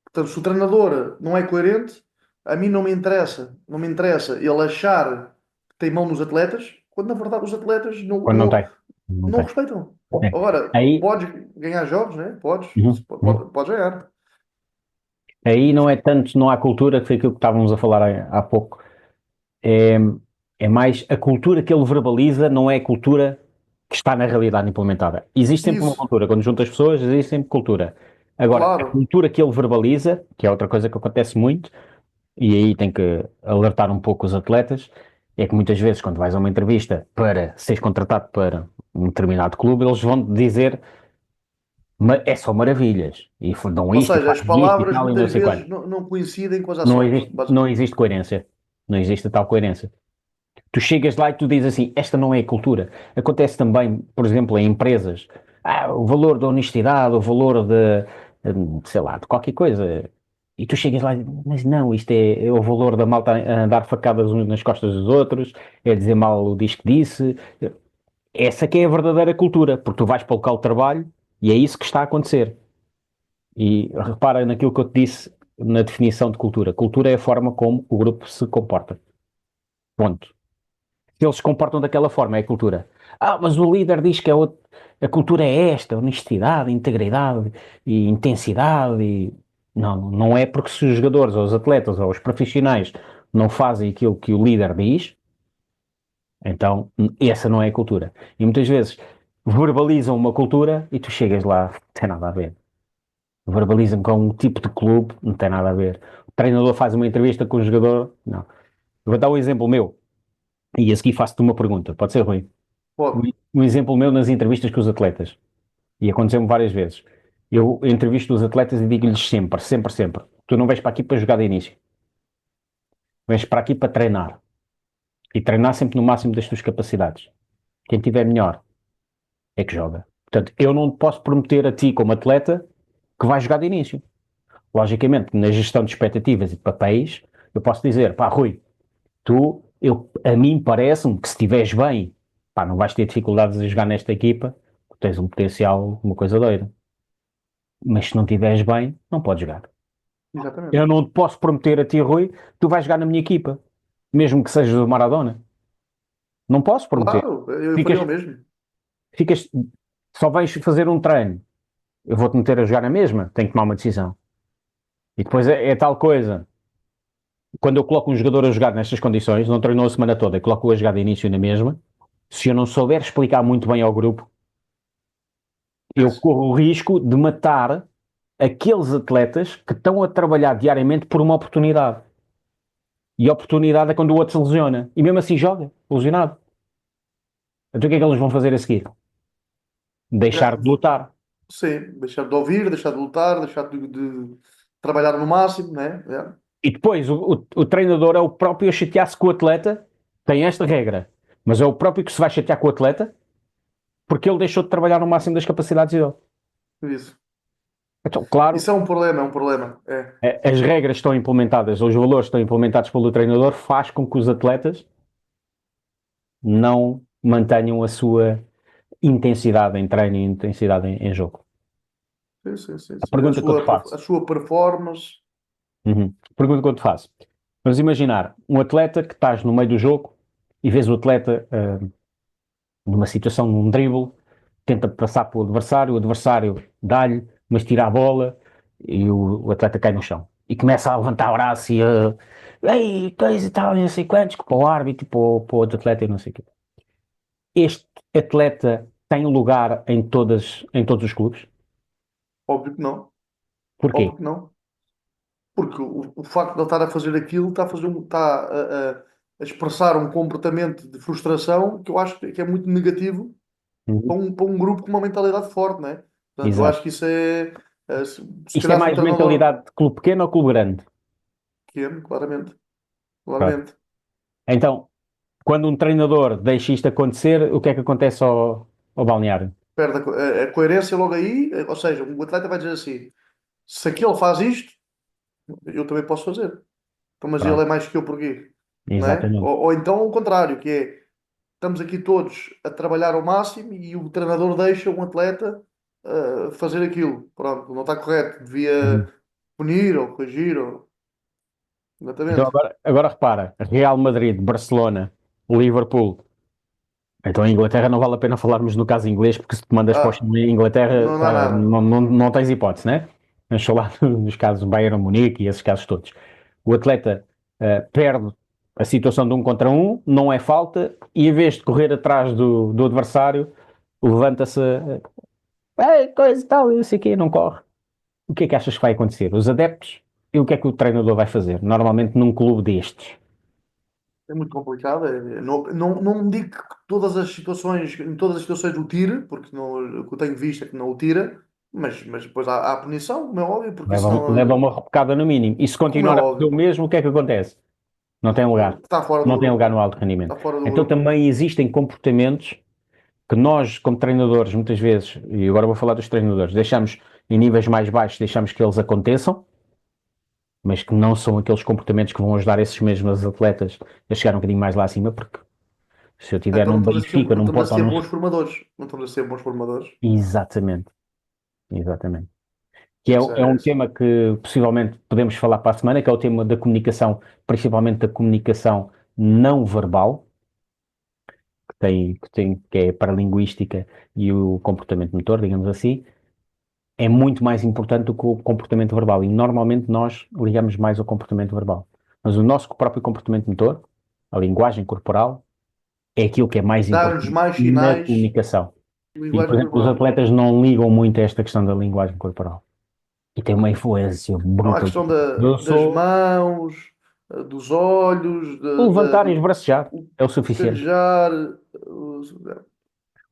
Portanto, se o treinador não é coerente, a mim não me interessa ele achar que tem mão nos atletas, quando na verdade os atletas Quando não tem. Não não tem. respeitam. É. Agora, Aí, podes ganhar jogos, né? Podes, uhum, uhum. podes ganhar. Aí não é tanto, não há cultura, que foi aquilo que estávamos a falar há pouco. É, é mais a cultura que ele verbaliza, não é a cultura que está na realidade implementada. Existe sempre uma Isso, cultura. Quando juntas pessoas, existe sempre cultura. Agora, a claro. cultura que ele verbaliza, que é outra coisa que acontece muito, e aí tem que alertar um pouco os atletas, é que muitas vezes, quando vais a uma entrevista para seres contratado para um determinado clube, eles vão te dizer é só maravilhas, e dão Ou isto, e seja, as fazem isto e palavras tal, e não muitas sei vezes quanto. não coincidem com as Não ações. existe, não existe coerência. Não existe tal coerência. Tu chegas lá e tu dizes assim, esta não é a cultura. Acontece também, por exemplo, em empresas. O valor da honestidade, o valor de, sei lá, de qualquer coisa. E tu chegas lá e dizes, mas não, isto é o valor da malta a dar facadas uns nas costas dos outros, é dizer mal o diz que disse. Essa que é a verdadeira cultura, porque tu vais para o local de trabalho e é isso que está a acontecer. E repara naquilo que eu te disse na definição de cultura. Cultura é a forma como o grupo se comporta. Ponto. Se eles se comportam daquela forma, é a cultura. Mas o líder diz que a cultura é esta, honestidade, integridade e intensidade. Não, não é porque se os jogadores, ou os atletas, ou os profissionais não fazem aquilo que o líder diz, então essa não é a cultura. E muitas vezes verbalizam uma cultura e tu chegas lá, não tem nada a ver. Verbalizam com um tipo de clube, não tem nada a ver. O treinador faz uma entrevista com o jogador, não. Eu vou dar um exemplo meu, e a seguir faço-te uma pergunta, pode ser, Rui? Um, Pode. um exemplo meu nas entrevistas com os atletas, e aconteceu-me várias vezes. Eu entrevisto os atletas e digo-lhes sempre, sempre, sempre: tu não vens para aqui para jogar de início, vens para aqui para treinar. E treinar sempre no máximo das tuas capacidades. Quem tiver melhor é que joga. Portanto, eu não te posso prometer a ti, como atleta, que vais jogar de início. Logicamente, na gestão de expectativas e de papéis, eu posso dizer: pá, Rui, a mim parece-me que se estiveres bem, pá, não vais ter dificuldades a jogar nesta equipa, tens um potencial, uma coisa doida. Mas se não estiveres bem, não podes jogar. Exatamente. Eu não te posso prometer a ti, Rui, tu vais jogar na minha equipa, mesmo que sejas o Maradona. Não posso prometer. Claro, eu faria Ficas, o mesmo. ficas, só vais fazer um treino. Eu vou-te meter a jogar na mesma, tenho que tomar uma decisão. E depois é tal coisa. Quando eu coloco um jogador a jogar nestas condições, não treinou a semana toda, e coloco-o a jogar de início na mesma, se eu não souber explicar muito bem ao grupo, eu Esquece. corro o risco de matar aqueles atletas que estão a trabalhar diariamente por uma oportunidade. E a oportunidade é quando o outro se lesiona. E mesmo assim joga, lesionado. Então o que é que eles vão fazer a seguir? É, Deixar de lutar. sim, deixar de ouvir, deixar de lutar, deixar de trabalhar no máximo, né? É. E depois o treinador é o próprio a chatear-se com o atleta, tem esta regra, mas é o próprio que se vai chatear com o atleta porque ele deixou de trabalhar no máximo das capacidades dele. Isso. Então, claro, Isso é um problema, é um problema. É. as regras estão implementadas, os valores estão implementados pelo treinador, faz com que os atletas não mantenham a sua intensidade em treino e intensidade em jogo. Sim, sim, sim, A sim. pergunta que eu te A faço, sua performance. a pergunta que eu te faço, vamos imaginar um atleta que estás no meio do jogo e vês o atleta numa situação, num dribble, tenta passar pelo adversário, o adversário dá-lhe, mas tira a bola e o atleta cai no chão. E começa a levantar o braço e a. Ei, coisa e tal, e não sei quantos, para o árbitro, para o outro atleta e não sei o quê. Este atleta tem lugar em todos os clubes. Óbvio que não. Porquê? Óbvio que não. Porque o facto de ele estar a fazer aquilo está a fazer, está a expressar um comportamento de frustração que eu acho que é muito negativo Uhum. para um grupo com uma mentalidade forte, né? Portanto, eu acho Exato. que isso é, se Isto é calhar se um mais treinador mentalidade de clube pequeno ou clube grande? que é, claramente, Pronto. claramente, Então, quando um treinador deixa isto acontecer, o que é que acontece ao balneário? perde a coerência logo aí, ou seja, o atleta vai dizer assim, se aquele faz isto, eu também posso fazer. Então, mas ele Pronto. é mais que eu porquê? Não é? Exatamente. Ou então o contrário, que é estamos aqui todos a trabalhar ao máximo e o treinador deixa um atleta fazer aquilo. Pronto, não está correto. Devia Uhum. punir ou corrigir. Então Exatamente. agora repara, Real Madrid, Barcelona, Liverpool. Então, em Inglaterra não vale a pena falarmos no caso inglês, porque se te mandas para Ah, a Inglaterra, não dá nada. não tens hipótese, né? Vamos falar nos casos Bayern Munique e esses casos todos. O atleta perde a situação de um contra um, não é falta, e em vez de correr atrás do adversário, levanta-se, coisa e tal, e não sei o quê, não corre. O que é que achas que vai acontecer? Os adeptos, e o que é que o treinador vai fazer? Normalmente num clube destes. É muito complicado. Não digo que todas as situações, em todas as situações o tire, porque não, o que eu tenho visto é que não o tira, mas depois há a punição, como é óbvio, porque Leva senão, uma repecada no mínimo. E se como é continuar a fazer o óbvio, mesmo, o que é que acontece? Não tem lugar. está fora do Não tem lugar grupo. no alto Está rendimento. fora do Então grupo. também existem comportamentos que nós, como treinadores, muitas vezes, e agora vou falar dos treinadores, deixamos em níveis mais baixos, deixamos que eles aconteçam, mas que não são aqueles comportamentos que vão ajudar esses mesmos atletas a chegar um bocadinho mais lá acima, porque se eu tiver Então num não Benfica, num estamos a Porto ou ser num... bons formadores. Não estamos a ser bons formadores. Exatamente, exatamente. Que Essa é é um essa. tema que possivelmente podemos falar para a semana, que é o tema da comunicação, principalmente da comunicação não verbal, que é a paralinguística e o comportamento motor, digamos assim, é muito mais importante do que o comportamento verbal. E normalmente nós ligamos mais ao comportamento verbal. Mas o nosso próprio comportamento motor, a linguagem corporal, é aquilo que é mais Dar-nos importante mais na sinais comunicação. de E, por linguagem exemplo, os corporal. atletas não ligam muito a esta questão da linguagem corporal. E tem uma influência Não há brutal. questão Eu das sou mãos, dos olhos, levantar e esbracejar, o é o suficiente. bocejar.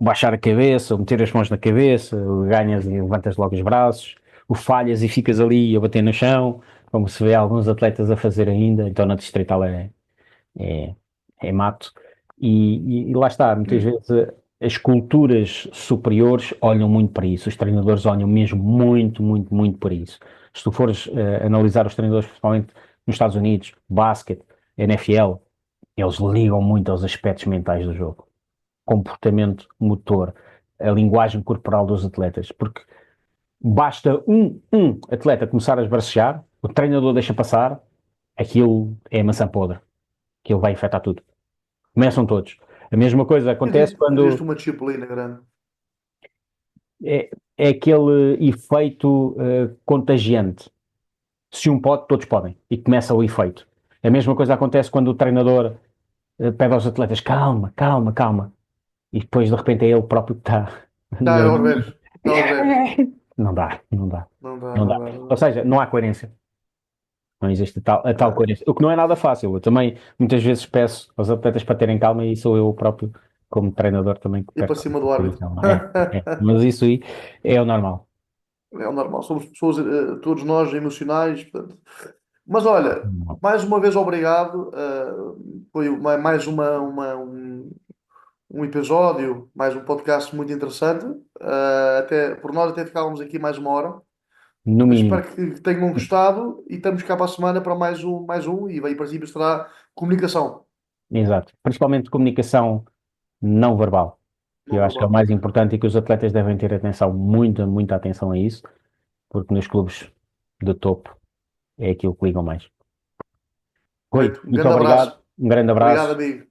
Baixar a cabeça, ou meter as mãos na cabeça, ganhas e levantas logo os braços, o falhas e ficas ali a bater no chão, como se vê alguns atletas a fazer ainda, então na distrital é, é mato. E lá está, muitas vezes as culturas superiores olham muito para isso, os treinadores olham mesmo muito, muito, muito para isso. Se tu fores analisar os treinadores, principalmente nos Estados Unidos, basquete, NFL, eles ligam muito aos aspectos mentais do jogo, comportamento motor, a linguagem corporal dos atletas, porque basta um atleta começar a esbracejar, o treinador deixa passar, aquilo é maçã podre, aquilo vai afetar tudo. Começam todos. A mesma coisa acontece Existe quando uma disciplina grande. é aquele efeito contagiante. Se um pode, todos podem. E começa o efeito. A mesma coisa acontece quando o treinador pede aos atletas calma, calma, calma. E depois de repente é ele próprio que está Está na, aos berros. Está aos berros. não dá, não dá, Não dá, não não dá. dá, não Ou dá. seja, não há coerência. Não existe a tal É. coerência. O que não é nada fácil. Eu também muitas vezes peço aos atletas para terem calma e sou eu próprio, como treinador, também que E para perco cima a do árbitro. posição. Mas isso aí é o normal. É o normal. Somos pessoas, todos nós, emocionais. Portanto. Mas olha, mais uma vez obrigado. Foi mais um episódio, mais um podcast muito interessante. Até, por nós até ficávamos aqui mais uma hora. No mínimo. Espero que tenham gostado e estamos cá para a semana para mais um e aí, para princípio, será comunicação Exato. Principalmente comunicação não verbal, que não eu acho que é o verbal. mais importante e que os atletas devem ter atenção, muita, muita atenção a isso, porque nos clubes de topo é aquilo que ligam mais. Rui, Perfeito. Um muito grande obrigado, abraço. um grande Obrigado, abraço amigo.